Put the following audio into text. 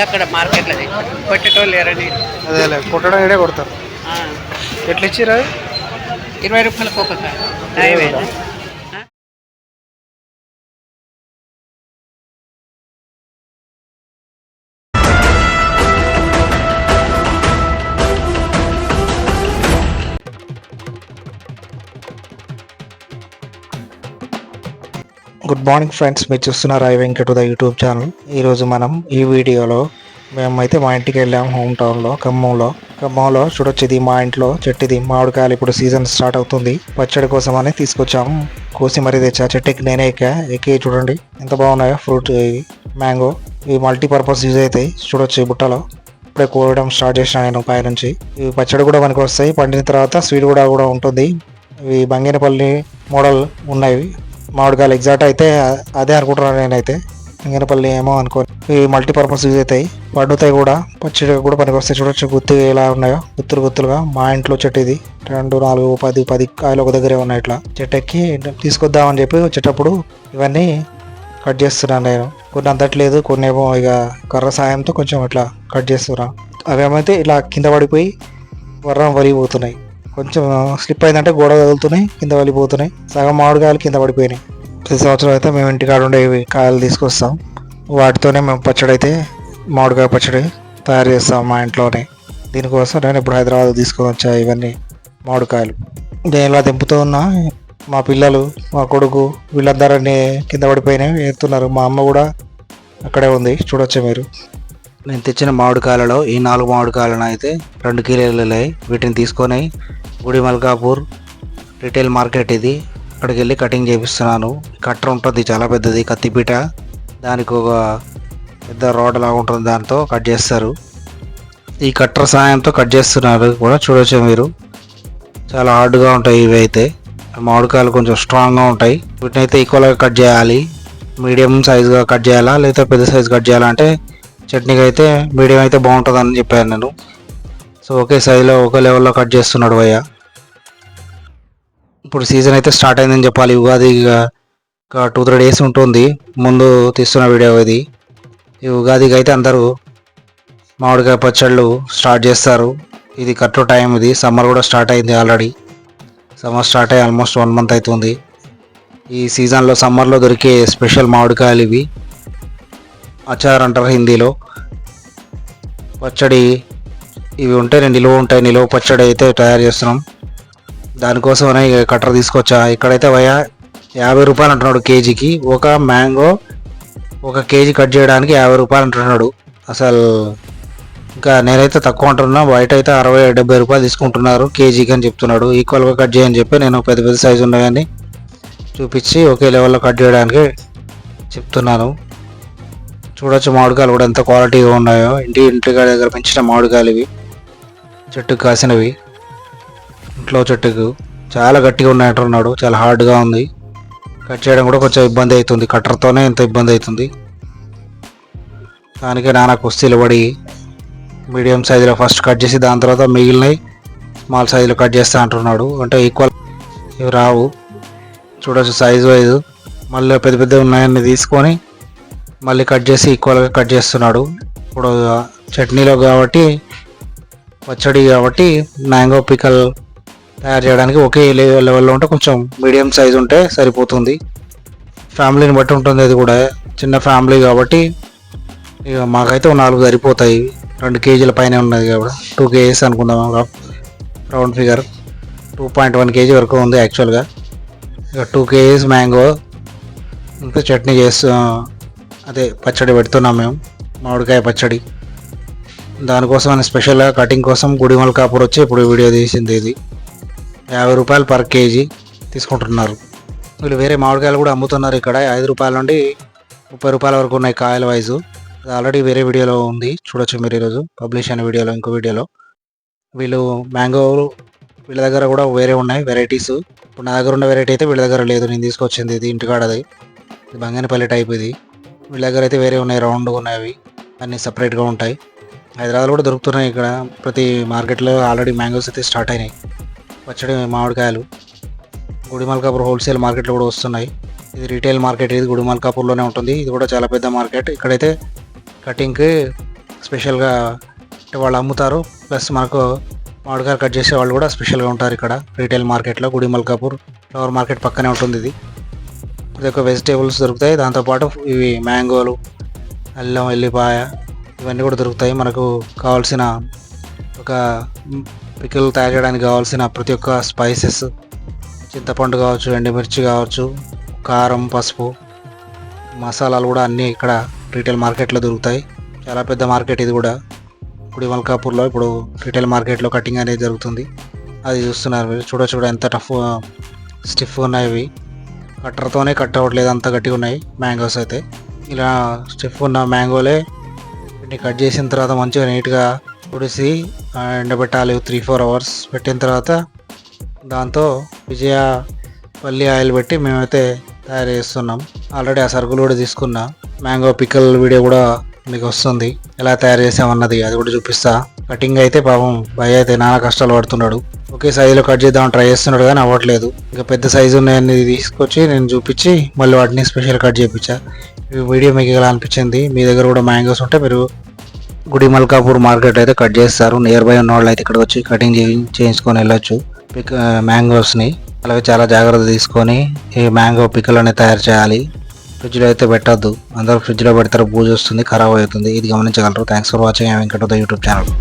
అక్కడ మార్కెట్లో కొట్టేటోళ్ళు లేరని. అదేలే కొట్టడం ఇడే కొడతారు. ఎట్లా ఇచ్చిరా? 20 రూపాయలకు ఒక కాయ. నయమేనా? గుడ్ మార్నింగ్ ఫ్రెండ్స్, మీరు చూస్తున్నారు I Venkat the YouTube channel. ఈరోజు మనం ఈ వీడియోలో మేమైతే మా ఇంటికి వెళ్ళాము. హోమ్ టౌన్లో ఖమ్మంలో చూడొచ్చు. ఇది మా ఇంట్లో చెట్టు. ఇది మామిడికాయలు ఇప్పుడు సీజన్ స్టార్ట్ అవుతుంది. పచ్చడి కోసం అని తీసుకొచ్చాము. కోసి మరీ తెచ్చా. చెట్టుకి నేనే ఎక్కి చూడండి ఎంత బాగున్నాయో. ఫ్రూట్ మ్యాంగో ఇవి మల్టీపర్పస్ యూజ్ అవుతాయి. చూడొచ్చు ఈ బుట్టలో. ఇప్పుడే కోయడం స్టార్ట్ చేసిన నేను పై నుంచి. ఇవి పచ్చడి కూడా మనకు వస్తాయి. పండిన తర్వాత స్వీట్ కూడా ఉంటుంది. ఇవి బంగినపల్లి మోడల్ ఉన్నాయి మామిడికాయలు. ఎగ్జాక్ట్ అయితే అదే అనుకుంటున్నాను నేనైతే. బంగినపల్లి ఏమో అనుకోని. ఇవి మల్టీపర్పస్ యూజ్ అవుతాయి. పండుతాయి కూడా. పచ్చడి కూడా పనికి వస్తాయి. చూడొచ్చు గుత్తి ఎలా ఉన్నాయో, గుత్తులుగా. మా ఇంట్లో చెట్టు ఇది. 2, 4, 10 కాయలు ఒక దగ్గరే ఉన్నాయి. ఇట్లా చెట్టు ఎక్కి తీసుకొద్దామని చెప్పి వచ్చేటప్పుడు ఇవన్నీ కట్ చేస్తున్నాను నేను. కొన్ని అందట్లేదు, కొన్ని ఏమో ఇక కర్ర సాయంతో కొంచెం ఇట్లా కట్ చేస్తున్నా. అవేమైతే ఇలా కింద పడిపోయి వలిగిపోతున్నాయి. కొంచెం స్లిప్ అయిందంటే గోడ కదులుతున్నాయి, కింద వలిపోతున్నాయి. సగం మామిడికాయలు కింద పడిపోయినాయి. ప్రతి సంవత్సరం అయితే మేము ఇంటికాడ ఉండే కాయలు తీసుకొస్తాం. వాటితోనే మేము పచ్చడి అయితే మామిడికాయ పచ్చడి తయారు చేస్తాం మా ఇంట్లోనే. దీనికోసం నేను ఇప్పుడు హైదరాబాద్ తీసుకొని వచ్చా ఇవన్నీ మామిడికాయలు. నేను ఇలా తెంపుతూ ఉన్నా. మా పిల్లలు, మా కొడుకు వీళ్ళందరూ కింద పడిపోయినాయి, ఎత్తున్నారు. మా అమ్మ కూడా అక్కడే ఉంది. చూడొచ్చు మీరు. నేను తెచ్చిన మామిడికాయలలో ఈ 4 మామిడికాయలను అయితే 2 కిలోలు. వీటిని తీసుకొని గుడి మల్కాపూర్ రిటైల్ మార్కెట్ ఇది, అక్కడికి వెళ్ళి కటింగ్ చేపిస్తున్నాను. కట్టర్ ఉంటుంది చాలా పెద్దది, కత్తిపీట. దానికి ఒక పెద్ద రాడ్ లాగా ఉంటుంది, దాంతో కట్ చేస్తారు. ఈ కట్టర్ సాయంతో కట్ చేస్తున్నారు కూడా. చూడొచ్చు మీరు. చాలా హార్డ్గా ఉంటాయి ఇవి అయితే. మామిడికాయలు కొంచెం స్ట్రాంగ్గా ఉంటాయి. వీటిని అయితే ఈక్వల్గా కట్ చేయాలి. మీడియం సైజుగా కట్ చేయాలా లేదా పెద్ద సైజు కట్ చేయాలంటే చట్నీకి అయితే మీడియం అయితే బాగుంటుందని చెప్పాను నేను. సో ఒకే సైజులో ఒక లెవెల్లో కట్ చేస్తున్నాడు భయ్య. ఇప్పుడు సీజన్ అయితే స్టార్ట్ అయిందని చెప్పాలి. ఉగాది ఒక 2-3 డేస్ ఉంటుంది ముందు తీస్తున్న వీడియో ఇది. ఈ ఉగాదికి అయితే అందరూ మామిడికాయ పచ్చళ్ళు స్టార్ట్ చేస్తారు. ఇది కరెక్ట్ టైం. ఇది సమ్మర్ కూడా స్టార్ట్ అయింది ఆల్రెడీ. సమ్మర్ స్టార్ట్ అయ్యి ఆల్మోస్ట్ 1 మంత్ అవుతుంది. ఈ సీజన్లో సమ్మర్లో దొరికే స్పెషల్ మామిడికాయలు ఇవి. అచార్ అంటారు హిందీలో. పచ్చడి ఇవి ఉంటే నిలువ ఉంటాయి. నిలువ పచ్చడి అయితే తయారు చేస్తున్నాం. దానికోసమనే కట్టర్ తీసుకొచ్చా. ఇక్కడైతే 50 రూపాయలు అంటున్నాడు కేజీకి. ఒక మ్యాంగో 1 కేజీ కట్ చేయడానికి 50 రూపాయలు అంటున్నాడు. అసలు ఇంకా నేనైతే తక్కువ అంటున్నా. బయట అయితే 60-70 రూపాయలు తీసుకుంటున్నారు కేజీకి అని చెప్తున్నాడు. ఈక్వల్గా కట్ చేయని చెప్పి నేను పెద్ద సైజు ఉన్నాయని చూపించి ఒకే లెవెల్లో కట్ చేయడానికి చెప్తున్నాను. చూడొచ్చు మామిడికాయలు కూడా ఎంత క్వాలిటీగా ఉన్నాయో. ఇంటి దగ్గర పెంచిన మామిడికాయలు ఇవి. చెట్టుకు కాసినవి. ఇంట్లో చెట్టుకు చాలా గట్టిగా ఉన్నాయంటున్నాడు. చాలా హార్డ్గా ఉంది. కట్ చేయడం కూడా కొంచెం ఇబ్బంది అవుతుంది. కట్టర్తోనే ఎంత ఇబ్బంది అవుతుంది. దానికే నానా కుస్తీలు పడి మీడియం సైజులో ఫస్ట్ కట్ చేసి దాని తర్వాత మిగిలినవి స్మాల్ సైజులో కట్ చేస్తా అంటున్నాడు. అంటే ఈక్వల్ ఇవి రావు. చూడొచ్చు సైజు వైజు. మళ్ళీ పెద్ద ఉన్నాయన్నీ తీసుకొని మళ్ళీ కట్ చేసి ఈక్వల్గా కట్ చేస్తున్నాడు. ఇప్పుడు చట్నీలో కాబట్టి, పచ్చడి కాబట్టి, మ్యాంగో పికల్ తయారు చేయడానికి ఒకే లెవెల్లో ఉంటే కొంచెం మీడియం సైజు ఉంటే సరిపోతుంది. ఫ్యామిలీని బట్టి ఉంటుంది. అది కూడా చిన్న ఫ్యామిలీ కాబట్టి ఇక మాకైతే 4 సరిపోతాయి. 2 కేజీల పైన ఉన్నది కాబట్టి 2 కేజీస్ అనుకుందాం. రౌండ్ ఫిగర్ 2.1 కేజీ వరకు ఉంది యాక్చువల్గా. ఇక 2 కేజీస్ మ్యాంగో ఇంకా చట్నీ అదే పచ్చడి పెడుతున్నాం మేము, మామిడికాయ పచ్చడి. దానికోసం స్పెషల్గా కటింగ్ కోసం గుడి మల్కాపూర్ వచ్చి ఇప్పుడు వీడియో తీసింది. ఇది 50 రూపాయలు పర్ కేజీ తీసుకుంటున్నారు. వీళ్ళు వేరే మామిడికాయలు కూడా అమ్ముతున్నారు ఇక్కడ. 5 రూపాయల నుండి 30 రూపాయల వరకు ఉన్నాయి కాయల వైజు. అది ఆల్రెడీ వేరే వీడియోలో ఉంది. చూడొచ్చు మీరు ఈరోజు పబ్లిష్ అయిన వీడియోలో. ఇంకో వీడియోలో వీళ్ళు మ్యాంగో వీళ్ళ దగ్గర కూడా వేరే ఉన్నాయి వెరైటీస్. ఇప్పుడు నా దగ్గర ఉన్న వెరైటీ అయితే వీళ్ళ దగ్గర లేదు. నేను తీసుకొచ్చింది ఇది ఇంటికాడది. ఇది బంగానపల్లి టైప్. ఇది వీళ్ళ దగ్గర అయితే వేరే ఉన్నాయి, రౌండ్గా ఉన్నాయి. అన్నీ సపరేట్గా ఉంటాయి. హైదరాబాద్లో కూడా దొరుకుతున్నాయి. ఇక్కడ ప్రతి మార్కెట్లో ఆల్రెడీ మ్యాంగోస్ అయితే స్టార్ట్ అయినాయి. పచ్చడి మామిడికాయలు గుడి మల్కాపూర్ హోల్సేల్ మార్కెట్లో కూడా వస్తున్నాయి. ఇది రీటైల్ మార్కెట్. ఇది గుడి మల్కాపూర్లోనే ఉంటుంది. ఇది కూడా చాలా పెద్ద మార్కెట్. ఇక్కడైతే కటింగ్కి స్పెషల్గా అంటే వాళ్ళు అమ్ముతారు. ప్లస్ మనకు మామిడికాయలు కట్ చేసే వాళ్ళు కూడా స్పెషల్గా ఉంటారు ఇక్కడ రీటైల్ మార్కెట్లో. గుడి మల్కాపూర్ ఫ్లవర్ మార్కెట్ పక్కనే ఉంటుంది ఇది. ఇది ఒక వెజిటేబుల్స్ దొరుకుతాయి. దాంతోపాటు ఇవి మ్యాంగోలు, అల్లం, ఎల్లిపాయ ఇవన్నీ కూడా దొరుకుతాయి. మనకు కావాల్సిన ఒక పికిల్ తయారు చేయడానికి కావాల్సిన ప్రతి ఒక్క స్పైసెస్, చింతపండు కావచ్చు, ఎండుమిర్చి కావచ్చు, కారం, పసుపు, మసాలాలు కూడా అన్నీ ఇక్కడ రీటైల్ మార్కెట్లో దొరుకుతాయి. చాలా పెద్ద మార్కెట్ ఇది కూడా. గుడి మల్కాపూర్లో ఇప్పుడు రీటైల్ మార్కెట్లో కటింగ్ అనేది జరుగుతుంది. అది చూస్తున్నారు మీరు. చూడ ఎంత స్టిఫ్ ఉన్నాయి ఇవి. కట్టర్తోనే కట్ అవ్వట్లేదు, అంత గట్టిగా ఉన్నాయి మ్యాంగోస్ అయితే. ఇలా స్టిఫ్ ఉన్న మ్యాంగోలే వీటిని కట్ చేసిన తర్వాత మంచిగా నీట్గా ఉడిసి ఎండబెట్టాలి. 3-4 అవర్స్ పెట్టిన తర్వాత దాంతో విజయ పల్లి ఆయిల్ పెట్టి మేమైతే తయారు చేస్తున్నాం. ఆల్రెడీ ఆ సరుకులు కూడా తీసుకున్నా. మ్యాంగో పికల్ వీడియో కూడా మీకు వస్తుంది, ఎలా తయారు చేసామన్నది అది కూడా చూపిస్తా. కటింగ్ అయితే పాపం భయ అయితే నానా కష్టాలు పడుతున్నాడు. ఒకే సైజులో కట్ చేద్దామని ట్రై చేస్తున్నాడు కానీ అవ్వట్లేదు. ఇంకా పెద్ద సైజు ఉన్నాయని తీసుకొచ్చి నేను చూపించి మళ్ళీ వాటిని స్పెషల్ కట్ చేయించా. ఈ వీడియో మీకు ఎలా అనిపించింది? మీ దగ్గర కూడా మ్యాంగోస్ ఉంటే మీరు గుడి మల్కాపూర్ మార్కెట్ అయితే కట్ చేస్తారు. నియర్ బై ఉన్న వాళ్ళు అయితే ఇక్కడికి వచ్చి కటింగ్ చేయించుకొని వెళ్ళొచ్చు మ్యాంగోస్ని. అలాగే చాలా జాగ్రత్త తీసుకొని ఈ మ్యాంగో పికల్ అనేది తయారు చేయాలి. ఫ్రిడ్జ్లో అయితే పెట్టద్దు. అందరూ ఫ్రిడ్జ్లో పెడతారు, బూజు వస్తుంది, ఖరాబ్ అవుతుంది. ఇది గమనించగలరు. Thanks for watching Venkata YouTube channel.